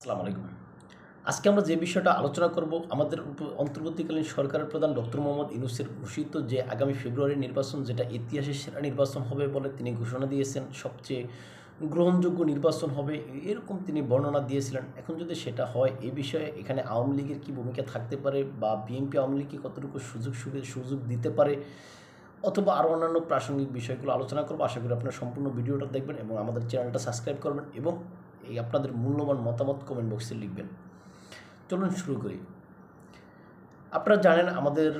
আসসালামু আলাইকুম। আজকে আমরা যে বিষয়টা আলোচনা করব আমাদের অন্তর্বর্তীকালীন সরকারের প্রধান ডক্টর মোহাম্মদ ইউনূসের ঘোষিত যে আগামী ফেব্রুয়ারির নির্বাচন যেটা ইতিহাসের সেরা নির্বাচন হবে বলে তিনি ঘোষণা দিয়েছেন, সবচেয়ে গ্রহণযোগ্য নির্বাচন হবে এরকম তিনি বর্ণনা দিয়েছিলেন। এখন যদি সেটা হয় এই বিষয়ে এখানে আওয়ামী লীগের কী ভূমিকা থাকতে পারে বা বিএনপি আওয়ামী লীগকে কতটুকু সুযোগ দিতে পারে অথবা আরও অন্যান্য প্রাসঙ্গিক বিষয়গুলো আলোচনা করবো। আশা করি আপনারা সম্পূর্ণ ভিডিওটা দেখবেন এবং আমাদের চ্যানেলটা সাবস্ক্রাইব করবেন এবং এই আপনাদের মূল্যবান মতামত কমেন্ট বক্সে লিখবেন। চলুন শুরু করি। আপনারা জানেন আমাদের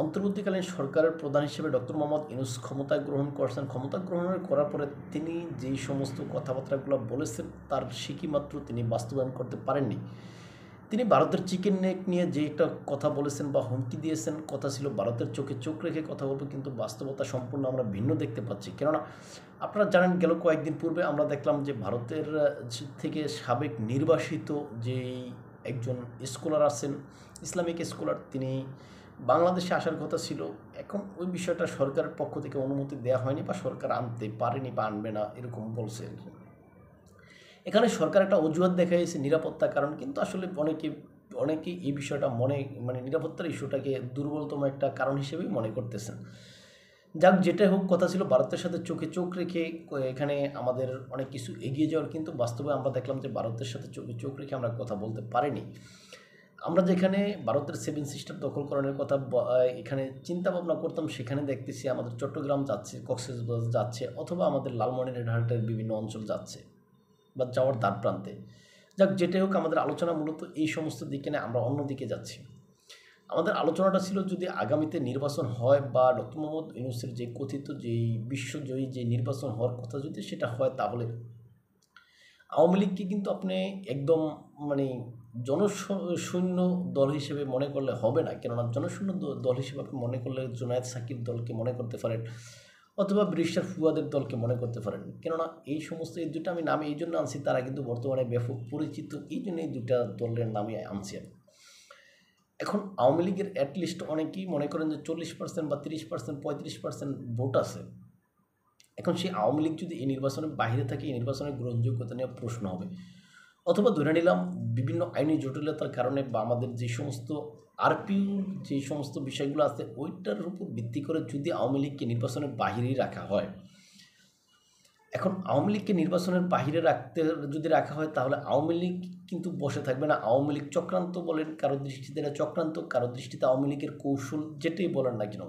অন্তর্বর্তীকালীন সরকারের প্রধান হিসেবে ডক্টর মোহাম্মদ ইউনূস ক্ষমতা গ্রহণ করছেন। ক্ষমতা গ্রহণ করার পরে তিনি যেই সমস্ত কথাবার্তাগুলো বলেছেন তার সিকিমাত্র তিনি বাস্তবায়ন করতে পারেননি। তিনি ভারতের চিকেন নেক নিয়ে যে একটা কথা বলেছেন বা হুমকি দিয়েছেন, কথা ছিল ভারতের চোখে চোখ রেখে কথা বলবো, কিন্তু বাস্তবতা সম্পূর্ণ আমরা ভিন্ন দেখতে পাচ্ছি। কেননা আপনারা জানেন গেল কয়েকদিন পূর্বে আমরা দেখলাম যে ভারতের থেকে সাবেক নির্বাসিত যেই একজন স্কলার আছেন, ইসলামিক স্কলার, তিনি বাংলাদেশে আসার কথা ছিল। এখন ওই বিষয়টা সরকারের পক্ষ থেকে অনুমতি দেওয়া হয়নি বা সরকার আনতে পারেনি বা আনবে না এরকম বলছে। এখানে সরকার একটা অজুহাত দেখাইছে নিরাপত্তার কারণ, কিন্তু আসলে অনেকেই এই বিষয়টা নিরাপত্তার ইস্যুটাকে দুর্বলতম একটা কারণ হিসেবেই মনে করতেছেন। যাক, যেটাই হোক, কথা ছিল ভারতের সাথে চোখে চোখ রেখে এখানে আমাদের অনেক কিছু এগিয়ে যাওয়ার, কিন্তু বাস্তবে আমরা দেখলাম যে ভারতের সাথে চোখে চোখ রেখে আমরা কথা বলতে পারিনি। আমরা যেখানে ভারতের 7 সিস্টার দখলকরণের কথা এখানে চিন্তা ভাবনা করতাম, সেখানে দেখতেছি আমাদের চট্টগ্রাম যাচ্ছে, কক্সবাজার যাচ্ছে, অথবা আমাদের লালমনিরহাটের বিভিন্ন অঞ্চল যাচ্ছে বা যাওয়ার দ্বার প্রান্তে। যাক, যেটাই হোক, আমাদের আলোচনা মূলত এই সমস্ত দিকে না, আমরা অন্যদিকে যাচ্ছি। আমাদের আলোচনাটা ছিল যদি আগামীতে নির্বাচন হয় বা ডক্টর মোহাম্মদ ইউনূসের যে কথিত যেই বিশ্বজয়ী যে নির্বাচন হওয়ার কথা যদি সেটা হয়, তাহলে আওয়ামী লীগকে কিন্তু আপনি একদম জনশূন্য দল হিসেবে মনে করলে হবে না। কেননা জনশূন্য দল হিসেবে আপনি মনে করলে জুনায়েদ সাকির দলকে মনে করতে পারেন অথবা ব্যারিস্টার ফুয়াদের দলকে মনে করতে পারেন। কেননা এই সমস্ত এই দুটো আমি নামে এই জন্য আনছি, তারা কিন্তু বর্তমানে ব্যাপক পরিচিত, এই জন্য এই দুটা দলের নামে আনছি। এখন আওয়ামী লীগের অ্যাটলিস্ট অনেকেই মনে করেন যে 40% বা 30%, 35% ভোট আছে। এখন সেই আওয়ামী লীগ যদি এই নির্বাচনের বাইরে থাকে, এই নির্বাচনের গ্রহণযোগ্যতা নিয়ে প্রশ্ন হবে। অথবা ধরে নিলাম বিভিন্ন আইনি জটিলতার কারণে বা আমাদের যে সমস্ত আরপিইউর যে সমস্ত বিষয়গুলো আছে ওইটার উপর ভিত্তি করে যদি আওয়ামী লীগকে নির্বাচনের বাহিরেই রাখা হয়। এখন আওয়ামী লীগকে নির্বাচনের বাহিরে যদি রাখা হয়, তাহলে আওয়ামী লীগ কিন্তু বসে থাকবে না। আওয়ামী লীগ চক্রান্ত বলেন, কারো দৃষ্টিতে এটা চক্রান্ত, কারো দৃষ্টিতে আওয়ামী লীগের কৌশল, যেটাই বলেন না কেন,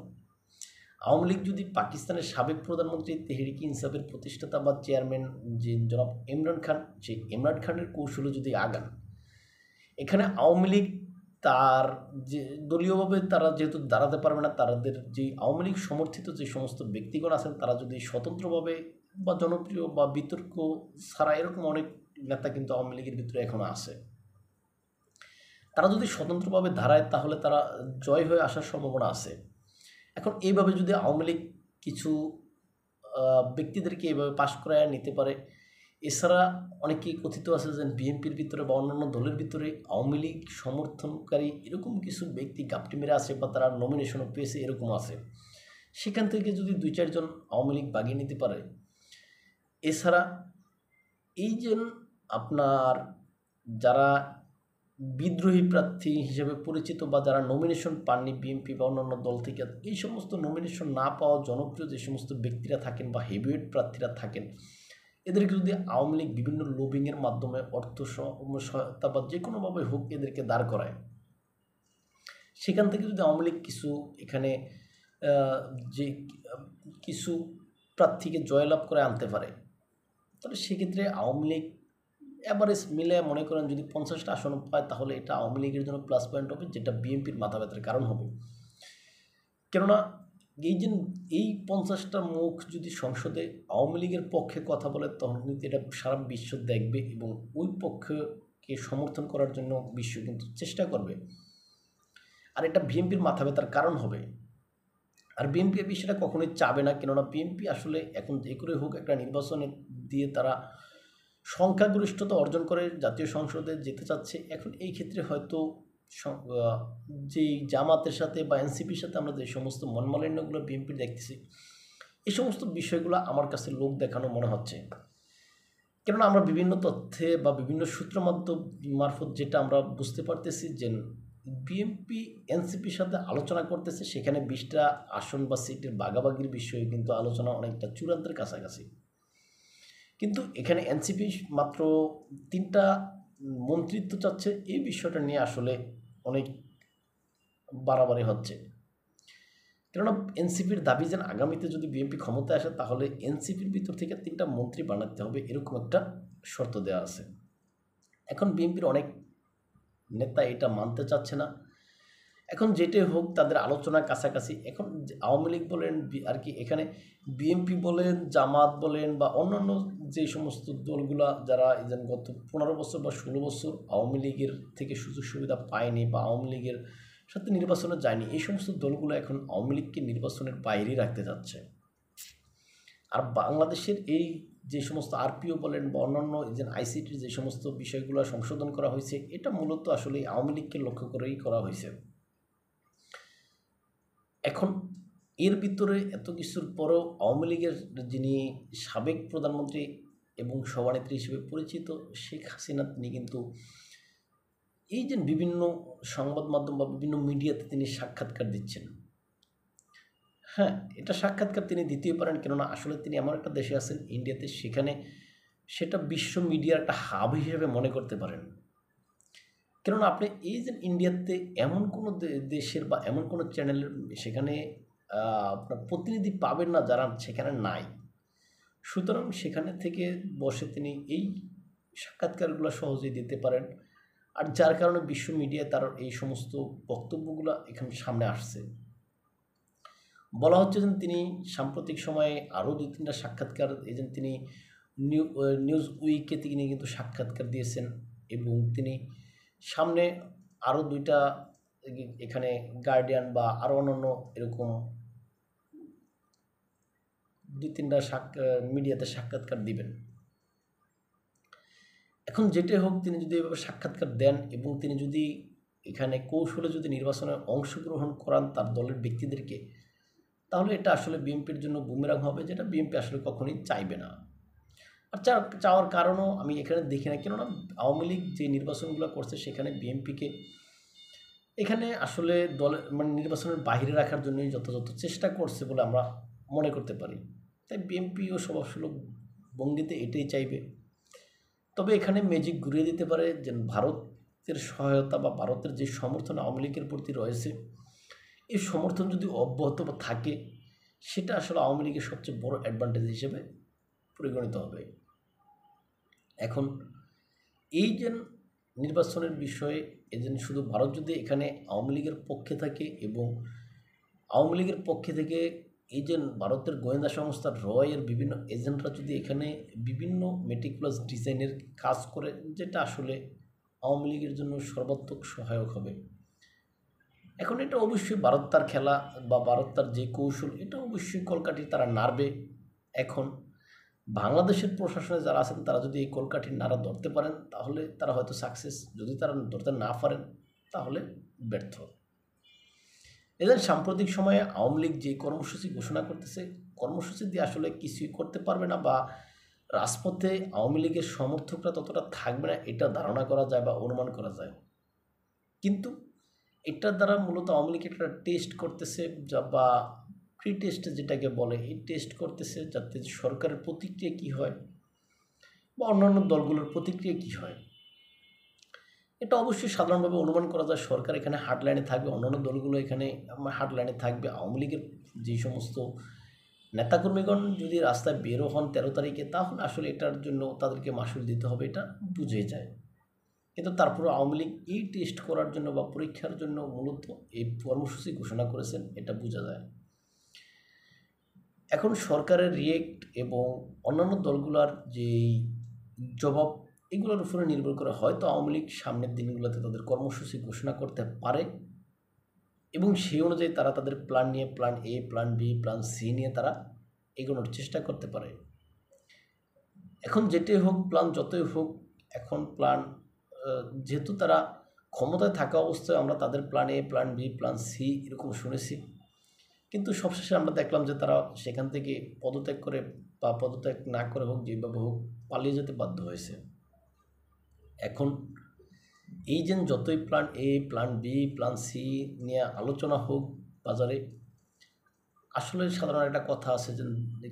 আওয়ামী লীগ যদি পাকিস্তানের সাবেক প্রধানমন্ত্রী তেহরিক ইনসাফের প্রতিষ্ঠাতা বা চেয়ারম্যান যে জনাব ইমরান খান, সেই ইমরান খানের কৌশলে যদি আগান, এখানে আওয়ামী লীগ তার যে দলীয়ভাবে তারা যেহেতু দাঁড়াতে পারবে না, তাদের যে আওয়ামী লীগ সমর্থিত যে সমস্ত ব্যক্তিগণ আছেন তারা যদি স্বতন্ত্রভাবে বা জনপ্রিয় বা বিতর্ক ছাড়া, এরকম অনেক নেতা কিন্তু আওয়ামী লীগের ভিতরে এখনও আছে, তারা যদি স্বতন্ত্রভাবে দাঁড়ায় তাহলে তারা জয় হয়ে আসার সম্ভাবনা আছে। এখন এইভাবে যদি আওয়ামী লীগ কিছু ব্যক্তিদেরকে এইভাবে পাশ করায় নিতে পারে, এছাড়া অনেকেই কথিত আছে যে বিএনপির ভিতরে বা অন্যান্য দলের ভিতরে আওয়ামী লীগ সমর্থনকারী এরকম কিছু ব্যক্তি গাপটি মেরে আছে বা তারা নমিনেশনও পেয়েছে, এরকম আছে। সেখান থেকে যদি 2-4 জন আওয়ামী লীগ বাগিয়ে নিতে পারে, এছাড়া এই যে আপনার যারা বিদ্রোহী প্রার্থী হিসেবে পরিচিত বা যারা নমিনেশন পাননি বিএনপি বা অন্যান্য দল থেকে, এই সমস্ত নমিনেশন না পাওয়া জনপ্রিয় যে সমস্ত ব্যক্তিরা থাকেন বা হেভিওয়েট প্রার্থীরা থাকেন, এদেরকে যদি আওয়ামী লীগ বিভিন্ন লবিংয়ের মাধ্যমে অর্থ সহায়তা বা যে কোনোভাবে হোক এদেরকে দাঁড় করায়, সেখান থেকে যদি আওয়ামী লীগ কিছু এখানে যে কিছু প্রার্থীকে জয়লাভ করে আনতে পারে, তাহলে সেক্ষেত্রে আওয়ামী লীগ অ্যাভারেজ মিলে মনে করেন যদি 50টা আসন পায়, তাহলে এটা আওয়ামী লীগের জন্য প্লাস পয়েন্ট হবে, যেটা বিএনপির মাথা ব্যথার কারণ হবে। কেননা এই 50টা মুখ যদি সংসদে আওয়ামী লীগের পক্ষে কথা বলে, তখন কিন্তু এটা সারা বিশ্ব দেখবে এবং ওই পক্ষকে সমর্থন করার জন্য বিশ্ব কিন্তু চেষ্টা করবে, আর এটা বিএনপির মাথা ব্যথার কারণ হবে। আর বিএনপি এই বিষয়টা কখনোই চাবে না, কেননা বিএনপি আসলে এখন যে করে হোক একটা নির্বাচনে দিয়ে তারা সংখ্যাগরিষ্ঠতা অর্জন করে জাতীয় সংসদে যেতে চাচ্ছে। এখন এই ক্ষেত্রে হয়তো যেই জামাতের সাথে বা এনসিপির সাথে আমরা যে সমস্ত মনমালিন্যগুলো বিএনপির দেখতেছি, এই সমস্ত বিষয়গুলো আমার কাছে লোক দেখানো মনে হচ্ছে। কেননা আমরা বিভিন্ন তথ্যে বা বিভিন্ন সূত্র মারফত যেটা আমরা বুঝতে পারতেছি যে বিএনপি এনসিপির সাথে আলোচনা করতেছে, সেখানে 20টা আসন বা সিটের ভাগাভাগির বিষয়ে কিন্তু আলোচনা অনেকটা চূড়ান্তের কাছাকাছি। কিন্তু এখানে এনসিপি মাত্র 3টা মন্ত্রিত্ব চাচ্ছে। এই বিষয়টা নিয়ে আসলে অনেক বাড়াবাড়ি হচ্ছে। কেননা এনসিপির দাবি যেন আগামীতে যদি বিএনপি ক্ষমতায় আসে তাহলে এনসিপির ভিতর থেকে 3টা মন্ত্রী বানাতে হবে, এরকম একটা শর্ত দেওয়া আছে। এখন বিএনপির অনেক নেতা এটা মানতে চাচ্ছে না। এখন যেটাই হোক তাদের আলোচনা কাছাকাছি। এখন আওয়ামী লীগ বলেন আর কি, এখানে বিএনপি বলেন, জামাত বলেন বা অন্যান্য যে সমস্ত দলগুলা যারা যেন গত 15 বছর বা 16 বছর আওয়ামী লীগের থেকে সুযোগ সুবিধা পায়নি বা আওয়ামী লীগের সাথে নির্বাচনে যায়নি, এই সমস্ত দলগুলো এখন আওয়ামী লীগকে নির্বাচনের বাইরেই রাখতে যাচ্ছে। আর বাংলাদেশের এই যে সমস্ত আরপিও বলেন বা অন্যান্য যে আইসিটির যে সমস্ত বিষয়গুলো সংশোধন করা হয়েছে, এটা মূলত আসলে আওয়ামী লীগকে লক্ষ্য করেই করা হয়েছে। এখন এর ভিতরে এত কিছুর পরেও আওয়ামী লীগের যিনি সাবেক প্রধানমন্ত্রী এবং সভানেত্রী হিসেবে পরিচিত শেখ হাসিনা, তিনি কিন্তু এই যে বিভিন্ন সংবাদ মাধ্যম বা বিভিন্ন মিডিয়াতে তিনি সাক্ষাৎকার দিচ্ছেন। হ্যাঁ, এটা সাক্ষাৎকার তিনি দিতেই পারেন, কেননা আসলে তিনি এমন একটা দেশে আছেন ইন্ডিয়াতে, সেখানে সেটা বিশ্ব মিডিয়ার একটা হাব হিসেবে মনে করতে পারেন। কেননা আপনি এই যে ইন্ডিয়াতে এমন কোনো দেশের বা এমন কোনো চ্যানেলের সেখানে আপনার প্রতিনিধি পাবেন না যারা সেখানে নাই। সুতরাং সেখানে থেকে বসে তিনি এই সাক্ষাৎকারগুলো সহজেই দিতে পারেন। আর যার কারণে বিশ্ব মিডিয়ায় তার এই সমস্ত বক্তব্যগুলো এখানে সামনে আসছে। বলা হচ্ছে যে তিনি সাম্প্রতিক সময়ে আরও 2-3টা সাক্ষাৎকার এই যে তিনি নিউজ উইকে তিনি কিন্তু সাক্ষাৎকার দিয়েছেন এবং তিনি সামনে আরও 2টা এখানে গার্ডিয়ান বা আরও অন্যান্য এরকম 2-3টা মিডিয়াতে সাক্ষাৎকার দিবেন। এখন যেটাই হোক, তিনি যদি এভাবে সাক্ষাৎকার দেন এবং তিনি যদি এখানে কৌশলে যদি নির্বাচনে অংশগ্রহণ করান তার দলের ব্যক্তিদেরকে, তাহলে এটা আসলে বিএনপির জন্য বুমেরাং হবে, যেটা বিএনপি আসলে কখনোই চাইবে না। আর চাওয়ার কারণও আমি এখানে দেখি না, কেননা আওয়ামী লীগ যে নির্বাচনগুলো করছে সেখানে বিএনপিকে এখানে আসলে মানে নির্বাচনের বাইরে রাখার জন্যই যথাযথ চেষ্টা করছে বলে আমরা মনে করতে পারি। তাই বিএনপিও স্বভাবসুলভ ভঙ্গিতে এটাই চাইবে। তবে এখানে ম্যাজিক ঘুরিয়ে দিতে পারে যে ভারতের সহায়তা বা ভারতের যে সমর্থন আওয়ামী লীগের প্রতি রয়েছে, এই সমর্থন যদি অব্যাহত থাকে, সেটা আসলে আওয়ামী লীগের সবচেয়ে বড় অ্যাডভান্টেজ হিসেবে পরিগণিত হবে। এখন এই যে নির্বাচনের বিষয়ে এজেন্ট শুধু ভারত যদি এখানে আওয়ামী লীগের পক্ষে থাকে এবং আওয়ামী লীগের পক্ষে থেকে এই যে ভারতের গোয়েন্দা সংস্থা রয়ের বিভিন্ন এজেন্টরা যদি এখানে বিভিন্ন মেটিকুলাস ডিজাইনের কাজ করে, যেটা আসলে আওয়ামী লীগের জন্য সর্বাত্মক সহায়ক হবে। এখন এটা অবশ্যই ভারত তার খেলা বা ভারত তার যে কৌশল, এটা অবশ্যই কলকাঠি তারা নাড়বে। এখন বাংলাদেশের প্রশাসনে যারা আছেন তারা যদি এই কলকাঠির নাড়া ধরতে পারেন তাহলে তারা হয়তো সাকসেস, যদি তারা ধরতে না পারেন তাহলে ব্যর্থ। এদের সাম্প্রতিক সময়ে আওয়ামী লীগ যে কর্মসূচি ঘোষণা করতেছে, কর্মসূচি দিয়ে আসলে কিছুই করতে পারবে না বা রাজপথে আওয়ামী লীগের সমর্থকরা ততটা থাকবে না, এটা ধারণা করা যায় বা অনুমান করা যায়। কিন্তু এটার দ্বারা মূলত আওয়ামী লীগ একটা টেস্ট করতেছে বা প্রি টেস্টে যেটাকে বলে, এই টেস্ট করতেছে যাতে সরকারের প্রতিক্রিয়া কী হয় বা অন্যান্য দলগুলোর প্রতিক্রিয়া কী হয়। এটা অবশ্যই সাধারণভাবে অনুমান করা যায় সরকার এখানে হার্ডলাইনে থাকবে, অন্যান্য দলগুলো এখানে হার্ডলাইনে থাকবে। আওয়ামী লীগের যে সমস্ত নেতাকর্মীগণ যদি রাস্তায় বেরো হন 13 তারিখে, তাহলে আসলে এটার জন্য তাদেরকে মাসুল দিতে হবে, এটা বুঝে যায়। কিন্তু তারপরে আওয়ামী লীগ এই টেস্ট করার জন্য বা পরীক্ষার জন্য মূলত এই কর্মসূচি ঘোষণা করেছেন, এটা বোঝা যায়। এখন সরকারের রিয়েক্ট এবং অন্যান্য দলগুলোর যেই জবাব, এগুলোর উপরে নির্ভর করে হয়তো আওয়ামী লীগ সামনের দিনগুলোতে তাদের কর্মসূচি ঘোষণা করতে পারে এবং সেই অনুযায়ী তারা তাদের প্ল্যান নিয়ে, plan A, plan B, plan C নিয়ে তারা এগোনোর চেষ্টা করতে পারে। এখন যেটাই হোক, প্ল্যান যতই হোক, এখন প্ল্যান যেহেতু তারা ক্ষমতায় থাকা অবস্থায় আমরা তাদের plan A, plan B, plan C এরকম শুনেছি, কিন্তু সবশেষে আমরা দেখলাম যে তারা সেখান থেকে পদত্যাগ করে বা পদত্যাগ না করে হোক, যেভাবে হোক পালিয়ে যেতে বাধ্য হয়েছে। এখন এই যে যতই plan A, plan B, plan C নিয়ে আলোচনা হোক বাজারে, আসলে সাধারণ একটা কথা আছে যে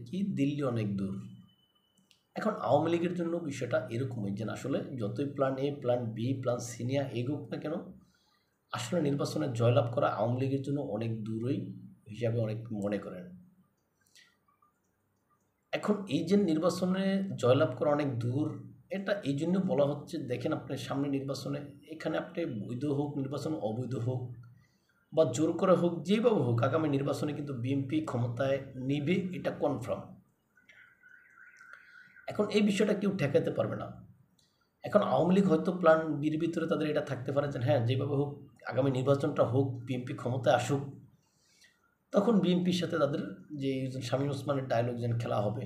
কি, দিল্লি অনেক দূর। এখন আওয়ামী লীগের জন্য বিষয়টা এরকমই যে আসলে যতই plan A, plan B, plan C নিয়ে এগোক না কেন, আসলে নির্বাচনে জয়লাভ করা আওয়ামী লীগের জন্য অনেক দূরই হিসাবে অনেক মনে করেন। এখন এই যে নির্বাচনে জয়লাভ করা অনেক দূর, এটা এই জন্য বলা হচ্ছে, দেখেন আপনি সামনে নির্বাচনে, এখানে আপনি বৈধ হোক নির্বাচন, অবৈধ হোক বা জোর করে হোক, যেভাবে হোক, আগামী নির্বাচনে কিন্তু বিএনপি ক্ষমতায় নিবে, এটা কনফার্ম। এখন এই বিষয়টা কেউ ঠেকাতে পারবে না। এখন আওয়ামী লীগ হয়তো প্ল্যান বির ভিতরে তাদের এটা থাকতে পারে যে হ্যাঁ, যেভাবে হোক আগামী নির্বাচনটা হোক, বিএনপি ক্ষমতায় আসুক, তখন বিএনপির সাথে তাদের যে শামীম ওসমানের ডায়লগ যেন খেলা হবে।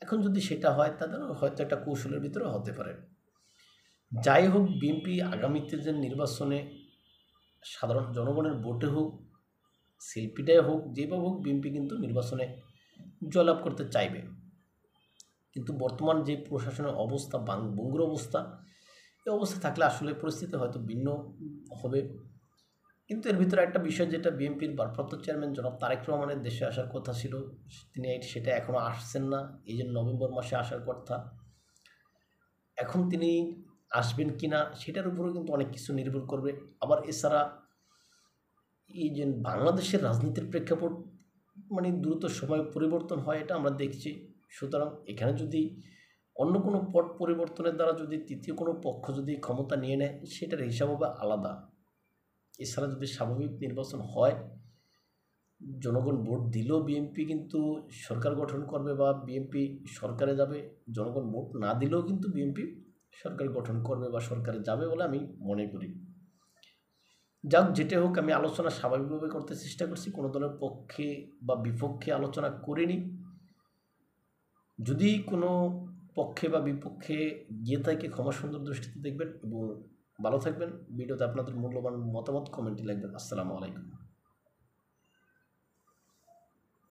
এখন যদি সেটা হয়, তাদের হয়তো একটা কৌশলের ভিতরে হতে পারে। যাই হোক, বিএনপি আগামীতে যে নির্বাচনে সাধারণ জনগণের ভোটে হোক, শিল্পীটাই হোক, যেভাবে হোক, বিএনপি কিন্তু নির্বাচনে জয়লাভ করতে চাইবে। কিন্তু বর্তমান যে প্রশাসনের অবস্থা, ভঙ্গুর অবস্থা, এই অবস্থা থাকলে আসলে পরিস্থিতি হয়তো ভিন্ন হবে। কিন্তু এর ভিতরে একটা বিষয়, যেটা বিএনপির ভারপ্রাপ্ত চেয়ারম্যান জনাব তারেক রহমানের দেশে আসার কথা ছিল, তিনি সেটা এখনও আসছেন না। এই যে নভেম্বর মাসে আসার কথা, এখন তিনি আসবেন কি না সেটার উপরেও কিন্তু অনেক কিছু নির্ভর করবে। আবার এছাড়া এই যে বাংলাদেশের রাজনীতির প্রেক্ষাপট দ্রুত সময় পরিবর্তন হয়, এটা আমরা দেখছি। সুতরাং এখানে যদি অন্য কোনো পট পরিবর্তনের দ্বারা যদি তৃতীয় কোনো পক্ষ যদি ক্ষমতা নিয়ে নেয়, সেটার হিসাব হবে আলাদা। এছাড়া যদি স্বাভাবিক নির্বাচন হয়, জনগণ ভোট দিলেও বিএনপি কিন্তু সরকার গঠন করবে বা বিএনপি সরকারে যাবে, জনগণ ভোট না দিলেও কিন্তু বিএনপি সরকার গঠন করবে বা সরকারে যাবে বলে আমি মনে করি। যাক, যেটা হোক, আমি আলোচনা স্বাভাবিকভাবে করতে চেষ্টা করছি, কোনো দলের পক্ষে বা বিপক্ষে আলোচনা করিনি। যদি কোনো পক্ষে বা বিপক্ষে গিয়ে থাকে, ক্ষমা সুন্দর দৃষ্টিতে দেখবেন এবং ভালো থাকবেন। ভিডিওতে আপনাদের মূল্যবান মতামত কমেন্টে লিখবেন। আসসালামু আলাইকুম।